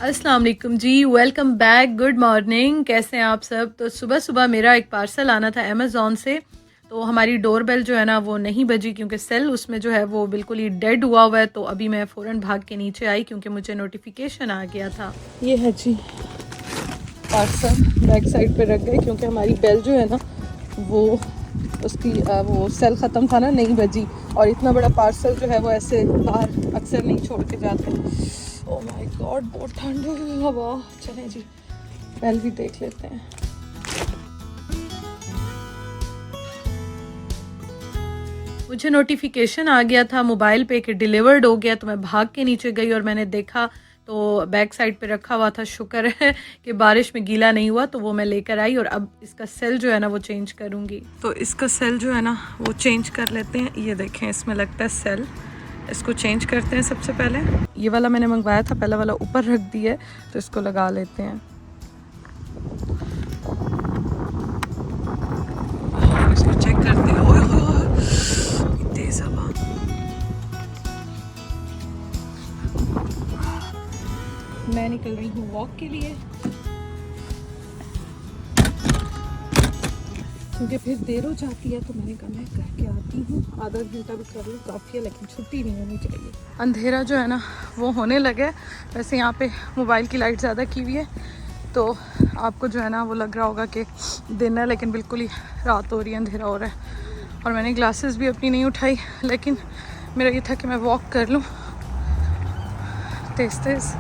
अस्सलाम वालेकुम जी, welcome back, good morning. कैसे हैं आप सब? तो सुबह सुबह मेरा एक पार्सल आना था अमेज़ॉन से। तो हमारी डोरबेल जो है ना वो नहीं बजी क्योंकि सेल उसमें जो है वो बिल्कुल ही डेड हुआ हुआ है। तो अभी मैं फ़ौरन भाग के नीचे आई क्योंकि मुझे नोटिफिकेशन आ गया था। ये है जी पार्सल, बैक साइड पे रख गए क्योंकि हमारी बेल जो है ना वो उसकी वो सेल ख़त्म था ना, नहीं बजी। और इतना बड़ा पार्सल जो है वो ऐसे बाहर अक्सर नहीं छोड़ के जाते। ओह माय गॉड, बहुत ठंड है हवा। चलें जी बेल भी देख लेते हैं। मुझे नोटिफिकेशन आ गया था मोबाइल पे कि डिलीवर्ड हो गया। तो मैं भाग के नीचे गई और मैंने देखा तो बैक साइड पे रखा हुआ था। शुक्र है कि बारिश में गीला नहीं हुआ। तो वो मैं लेकर आई और अब इसका सेल जो है ना वो चेंज करूँगी। तो इसका सेल जो है ना वो चेंज कर लेते हैं। ये देखें, इसमें लगता है सेल, इसको चेंज करते हैं। सबसे पहले ये वाला मैंने मंगवाया था, पहला वाला ऊपर रख दिया है, तो इसको लगा लेते हैं। इसको चेक करते हैं। ओए होए, तेज हवा। मैं निकल रही हूँ वॉक के लिए क्योंकि फिर देर हो जाती है। तो मैंने कहा मैं करके आती हूँ, आधा घंटा भी कर लूँ काफ़ी है, लेकिन छुट्टी नहीं होनी चाहिए। अंधेरा जो है ना वो होने लगे। वैसे यहाँ पे मोबाइल की लाइट ज़्यादा की हुई है तो आपको जो है ना वो लग रहा होगा कि दिन है, लेकिन बिल्कुल ही रात हो रही है, अंधेरा हो रहा है। और मैंने ग्लासेस भी अपनी नहीं उठाई, लेकिन मेरा ये था कि मैं वॉक कर लूँ तेज़ तेज़।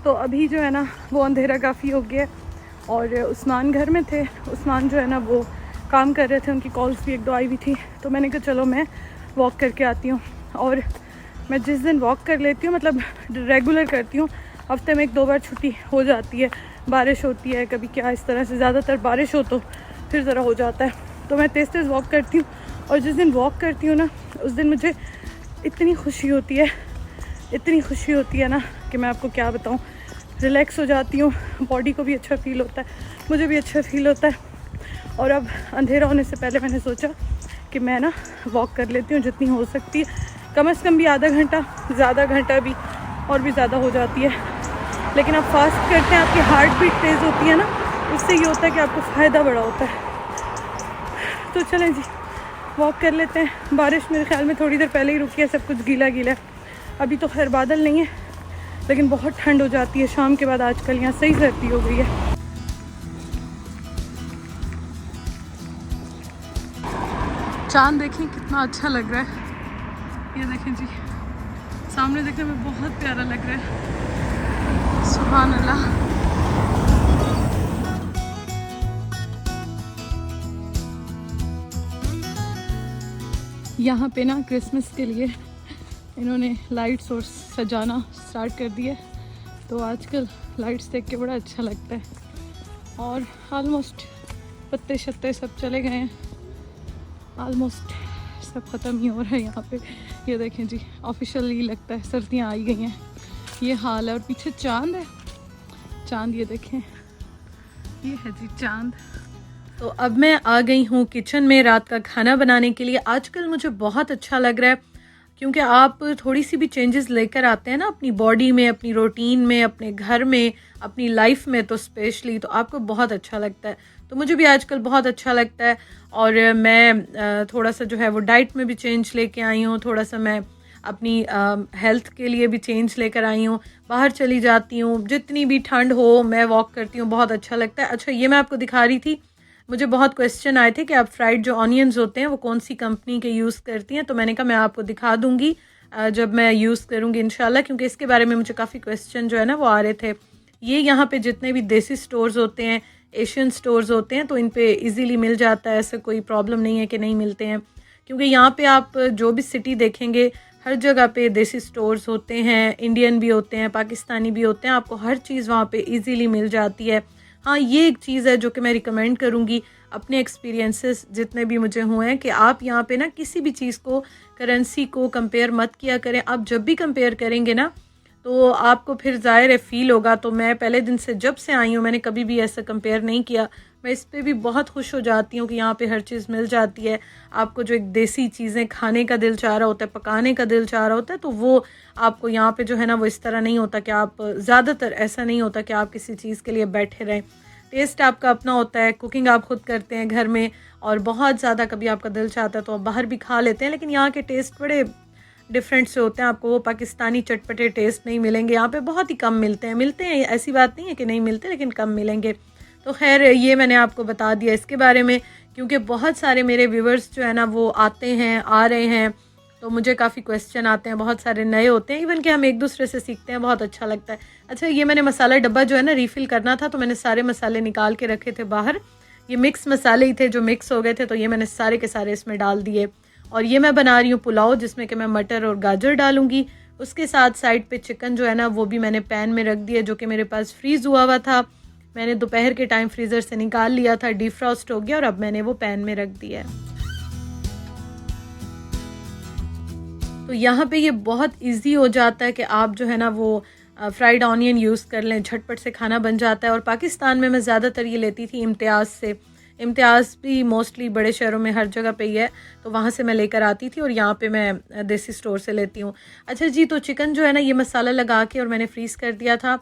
तो अभी जो है ना वो अंधेरा काफ़ी हो गया और उस्मान घर में थे। उस्मान जो है ना वो काम कर रहे थे, उनकी कॉल्स भी एक दो आई हुई थी। तो मैंने कहा चलो मैं वॉक करके आती हूँ। और मैं जिस दिन वॉक कर लेती हूँ, मतलब रेगुलर करती हूँ, हफ्ते में एक दो बार छुट्टी हो जाती है। बारिश होती है कभी, क्या इस तरह से, ज़्यादातर बारिश हो तो फिर ज़रा हो जाता है। तो मैं तेज़ तेज़ वॉक करती हूँ और जिस दिन वॉक करती हूँ ना उस दिन मुझे इतनी खुशी होती है, इतनी खुशी होती है ना कि मैं आपको क्या बताऊँ। रिलैक्स हो जाती हूँ, बॉडी को भी अच्छा फ़ील होता है, मुझे भी अच्छा फ़ील होता है। और अब अंधेरा होने से पहले मैंने सोचा कि मैं ना वॉक कर लेती हूँ जितनी हो सकती है, कम से कम भी आधा घंटा, ज़्यादा घंटा भी और भी ज़्यादा हो जाती है। लेकिन आप फास्ट करते हैं, आपकी हार्ट बीट तेज़ होती है ना, उससे ये होता है कि आपको फ़ायदा बड़ा होता है। तो चलें जी वॉक कर लेते हैं। बारिश मेरे ख्याल में थोड़ी देर पहले ही रुकी है, सब कुछ गीला गीला है। अभी तो खैर बादल नहीं है, लेकिन बहुत ठंड हो जाती है शाम के बाद। आजकल यहाँ सही सर्दी हो गई है। चांद देखें कितना अच्छा लग रहा है। ये देखें जी, सामने देखने में बहुत प्यारा लग रहा है। सुभान अल्लाह। यहाँ पे ना क्रिसमस के लिए इन्होंने लाइट्स और सजाना स्टार्ट कर दिया। तो आजकल लाइट्स देख के बड़ा अच्छा लगता है। और ऑलमोस्ट पत्ते शत्ते सब चले गए हैं, ऑलमोस्ट सब ख़त्म ही हो रहा है यहाँ पे। ये देखें जी, ऑफिशियली लगता है सर्दियाँ आई गई हैं, ये हाल है। और पीछे चांद है, चांद ये देखें, ये है जी चांद। तो अब मैं आ गई हूँ किचन में रात का खाना बनाने के लिए। आजकल मुझे बहुत अच्छा लग रहा है क्योंकि आप थोड़ी सी भी चेंजेस लेकर आते हैं ना अपनी बॉडी में, अपनी रूटीन में, अपने घर में, अपनी लाइफ में, तो स्पेशली तो आपको बहुत अच्छा लगता है। तो मुझे भी आजकल बहुत अच्छा लगता है। और मैं थोड़ा सा जो है वो डाइट में भी चेंज लेके आई हूँ, थोड़ा सा मैं अपनी हेल्थ के लिए भी चेंज लेकर आई हूँ। बाहर चली जाती हूँ, जितनी भी ठंड हो मैं वॉक करती हूँ, बहुत अच्छा लगता है। अच्छा, ये मैं आपको दिखा रही थी, मुझे बहुत क्वेश्चन आए थे कि आप फ्राइड जो ऑनियंस होते हैं वो कौन सी कंपनी के यूज़ करती हैं। तो मैंने कहा मैं आपको दिखा दूँगी जब मैं यूज़ करूँगी इंशाल्लाह, क्योंकि इसके बारे में मुझे काफ़ी क्वेश्चन जो है ना वो आ रहे थे। ये यहाँ पे जितने भी देसी स्टोर्स होते हैं, एशियन स्टोर्स होते हैं, तो इन पे इजीली मिल जाता है, ऐसा कोई प्रॉब्लम नहीं है कि नहीं मिलते हैं। क्योंकि यहाँ पे आप जो भी सिटी देखेंगे हर जगह पे देसी स्टोर्स होते हैं, इंडियन भी होते हैं, पाकिस्तानी भी होते हैं, आपको हर चीज़ वहाँ पे इजीली मिल जाती है। हाँ, ये एक चीज़ है जो कि मैं रिकमेंड करूँगी अपने एक्सपीरियंसेस जितने भी मुझे हुए हैं, कि आप यहाँ पे ना किसी भी चीज़ को, करेंसी को कंपेयर मत किया करें। आप जब भी कंपेयर करेंगे ना तो आपको फिर ज़ाहिर है फ़ील होगा। तो मैं पहले दिन से जब से आई हूँ मैंने कभी भी ऐसा कंपेयर नहीं किया। मैं इस पे भी बहुत खुश हो जाती हूँ कि यहाँ पे हर चीज़ मिल जाती है। आपको जो एक देसी चीज़ें खाने का दिल चाह रहा होता है, पकाने का दिल चाह रहा होता है, तो वो आपको यहाँ पे जो है ना वो इस तरह नहीं होता कि आप, ज़्यादातर ऐसा नहीं होता कि आप किसी चीज़ के लिए बैठे रहें। टेस्ट आपका अपना होता है, कुकिंग आप खुद करते हैं घर में, और बहुत ज़्यादा कभी आपका दिल चाहता है तो आप बाहर भी खा लेते हैं। लेकिन यहाँ के टेस्ट बड़े डिफरेंट से होते हैं। आपको वो पाकिस्तानी चटपटे टेस्ट नहीं मिलेंगे, यहाँ पे बहुत ही कम मिलते हैं, ऐसी बात नहीं है कि नहीं मिलते, लेकिन कम मिलेंगे। तो खैर ये मैंने आपको बता दिया इसके बारे में, क्योंकि बहुत सारे मेरे व्यूवर्स जो है ना वो आते हैं, आ रहे हैं, तो मुझे काफ़ी क्वेश्चन आते हैं, बहुत सारे नए होते हैं, इवन कि हम एक दूसरे से सीखते हैं, बहुत अच्छा लगता है। अच्छा, ये मैंने मसाला डब्बा जो है ना रीफ़िल करना था, तो मैंने सारे मसाले निकाल के रखे थे बाहर। ये मिक्स मसाले ही थे जो मिक्स हो गए थे, तो ये मैंने सारे के सारे इसमें डाल दिए। और ये मैं बना रही हूँ पुलाव, जिसमें कि मैं मटर और गाजर डालूंगी। उसके साथ साइड पे चिकन जो है ना वो भी मैंने पैन में रख दिया, जो कि मेरे पास फ्रीज़ हुआ था। मैंने दोपहर के टाइम फ्रीज़र से निकाल लिया था, डिफ्रॉस्ट हो गया और अब मैंने वो पैन में रख दिया है। तो यहाँ पे ये बहुत इजी हो जाता है कि आप जो है ना वो फ्राइड ऑनियन यूज़ कर लें, झटपट से खाना बन जाता है। और पाकिस्तान में मैं ज़्यादातर ये लेती थी इम्तियाज़ से। इम्तियाज़ भी मोस्टली बड़े शहरों में हर जगह पे ही है, तो वहाँ से मैं लेकर आती थी, और यहाँ पे मैं देसी स्टोर से लेती हूँ। अच्छा जी, तो चिकन जो है ना ये मसाला लगा के और मैंने फ्रीज़ कर दिया था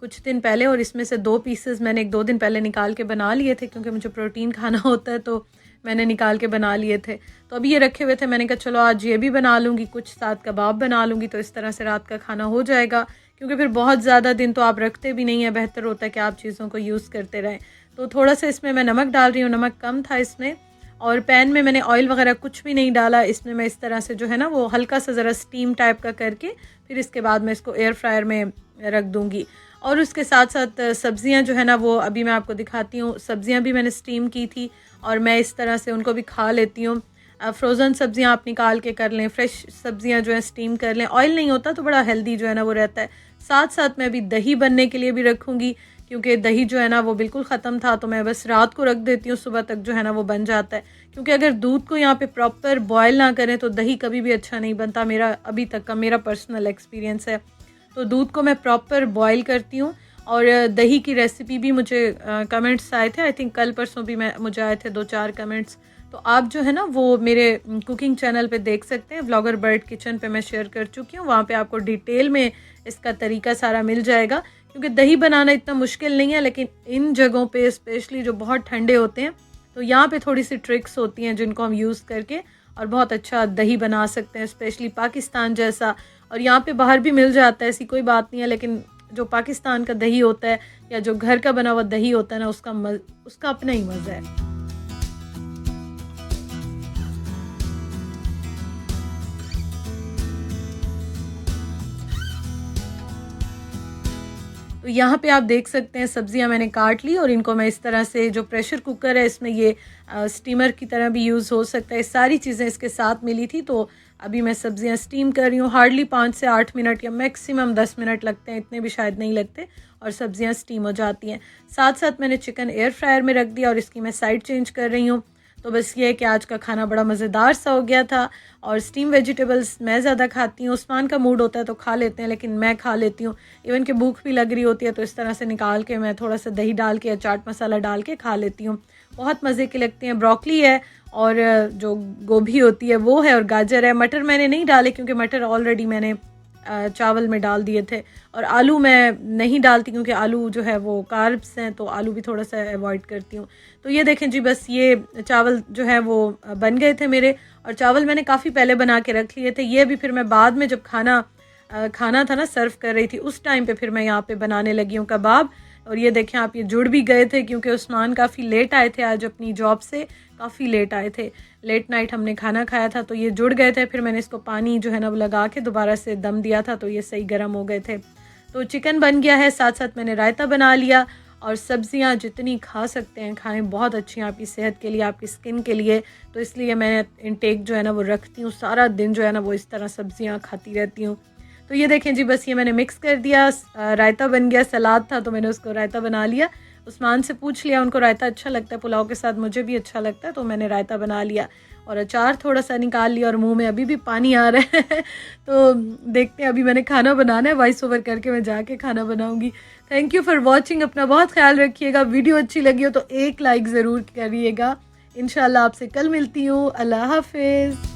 कुछ दिन पहले, और इसमें से 2 पीसेस मैंने 1-2 दिन पहले निकाल के बना लिए थे, क्योंकि मुझे प्रोटीन खाना होता है, तो मैंने निकाल के बना लिए थे। तो अभी ये रखे हुए थे, मैंने कहा चलो आज ये भी बना लूँगी, कुछ साथ कबाब बना लूँगी, तो इस तरह से रात का खाना हो जाएगा। क्योंकि फिर बहुत ज़्यादा दिन तो आप रखते भी नहीं हैं, बेहतर होता है कि आप चीज़ों को यूज़ करते रहें। तो थोड़ा सा इसमें मैं नमक डाल रही हूँ, नमक कम था इसमें, और पैन में मैंने ऑयल वगैरह कुछ भी नहीं डाला। इसमें मैं इस तरह से जो है ना वो हल्का सा ज़रा स्टीम टाइप का करके फिर इसके बाद मैं इसको एयर फ्रायर में रख दूँगी। और उसके साथ साथ सब्ज़ियाँ जो है ना वो अभी मैं आपको दिखाती हूँ। सब्ज़ियाँ भी मैंने स्टीम की थी और मैं इस तरह से उनको भी खा लेती हूँ। फ्रोज़न सब्ज़ियाँ आप निकाल के कर लें, फ्रेश सब्ज़ियाँ जो है स्टीम कर लें, ऑयल नहीं होता तो बड़ा हेल्दी जो है ना वो रहता है। साथ साथ मैं अभी दही बनने के लिए भी रखूँगी, क्योंकि दही जो है ना वो बिल्कुल ख़त्म था, तो मैं बस रात को रख देती हूँ, सुबह तक जो है ना वो बन जाता है। क्योंकि अगर दूध को यहाँ पे प्रॉपर बॉयल ना करें तो दही कभी भी अच्छा नहीं बनता, मेरा अभी तक का मेरा पर्सनल एक्सपीरियंस है। तो दूध को मैं प्रॉपर बॉयल करती हूँ। और दही की रेसिपी भी मुझे कमेंट्स आए थे, आई थिंक कल परसों भी मुझे आए थे 2-4 कमेंट्स। तो आप जो है ना वो मेरे कुकिंग चैनल पे देख सकते हैं, व्लॉगर बर्ड किचन पे मैं शेयर कर चुकी हूँ, वहाँ पे आपको डिटेल में इसका तरीका सारा मिल जाएगा। क्योंकि दही बनाना इतना मुश्किल नहीं है, लेकिन इन जगहों पे स्पेशली जो बहुत ठंडे होते हैं, तो यहाँ पे थोड़ी सी ट्रिक्स होती हैं जिनको हम यूज़ करके और बहुत अच्छा दही बना सकते हैं, स्पेशली पाकिस्तान जैसा। और यहाँ पे बाहर भी मिल जाता है, ऐसी कोई बात नहीं है, लेकिन जो पाकिस्तान का दही होता है या जो घर का बना हुआ दही होता है ना, उसका अपना ही मज़ा है। तो यहाँ पे आप देख सकते हैं सब्जियाँ मैंने काट ली, और इनको मैं इस तरह से, जो प्रेशर कुकर है इसमें ये स्टीमर की तरह भी यूज़ हो सकता है, सारी चीज़ें इसके साथ मिली थी। तो अभी मैं सब्जियाँ स्टीम कर रही हूँ, हार्डली 5 से 8 मिनट या मैक्सिमम 10 मिनट लगते हैं, इतने भी शायद नहीं लगते, और सब्जियाँ स्टीम हो जाती हैं। साथ साथ मैंने चिकन एयर फ्रायर में रख दिया और इसकी मैं साइड चेंज कर रही हूँ। तो बस ये है कि आज का खाना बड़ा मज़ेदार सा हो गया था। और स्टीम वेजिटेबल्स मैं ज़्यादा खाती हूँ, उस्मान का मूड होता है तो खा लेते हैं, लेकिन मैं खा लेती हूँ। इवन कि भूख भी लग रही होती है तो इस तरह से निकाल के मैं थोड़ा सा दही डाल के या चाट मसाला डाल के खा लेती हूँ, बहुत मज़े की लगती हैं। ब्रोकली है और जो गोभी होती है वो है, और गाजर है। मटर मैंने नहीं डाले क्योंकि मटर ऑलरेडी मैंने चावल में डाल दिए थे, और आलू मैं नहीं डालती क्योंकि आलू जो है वो कार्ब्स हैं, तो आलू भी थोड़ा सा अवॉइड करती हूँ। तो ये देखें जी, बस ये चावल जो है वो बन गए थे मेरे, और चावल मैंने काफ़ी पहले बना के रख लिए थे। ये भी फिर मैं बाद में जब खाना था ना सर्व कर रही थी, उस टाइम पे फिर मैं यहाँ पे बनाने लगी हूँ कबाब। और ये देखें आप, ये जुड़ भी गए थे क्योंकि उस्मान काफ़ी लेट आए थे आज अपनी जॉब से, काफ़ी लेट आए थे, लेट नाइट हमने खाना खाया था, तो ये जुड़ गए थे। फिर मैंने इसको पानी जो है ना वो लगा के दोबारा से दम दिया था, तो ये सही गर्म हो गए थे। तो चिकन बन गया है, साथ साथ मैंने रायता बना लिया। और सब्जियां जितनी खा सकते हैं खाएं, बहुत अच्छी हैं आपकी सेहत के लिए, आपकी स्किन के लिए। तो इसलिए मैं इनटेक जो है ना वो रखती हूँ, सारा दिन जो है ना वो इस तरह सब्जियां खाती रहती हूँ। तो ये देखें जी, बस ये मैंने मिक्स कर दिया, रायता बन गया। सलाद था तो मैंने उसको रायता बना लिया। उस्मान से पूछ लिया, उनको रायता अच्छा लगता है पुलाव के साथ, मुझे भी अच्छा लगता है, तो मैंने रायता बना लिया। और अचार थोड़ा सा निकाल लिया और मुंह में अभी भी पानी आ रहा है। तो देखते हैं, अभी मैंने खाना बनाना है, वॉइस ओवर करके मैं जाके खाना बनाऊंगी। थैंक यू फॉर वॉचिंग, अपना बहुत ख्याल रखिएगा। वीडियो अच्छी लगी हो तो एक लाइक ज़रूर करिएगा। इंशाल्लाह आपसे कल मिलती हूँ। अल्लाह हाफिज़।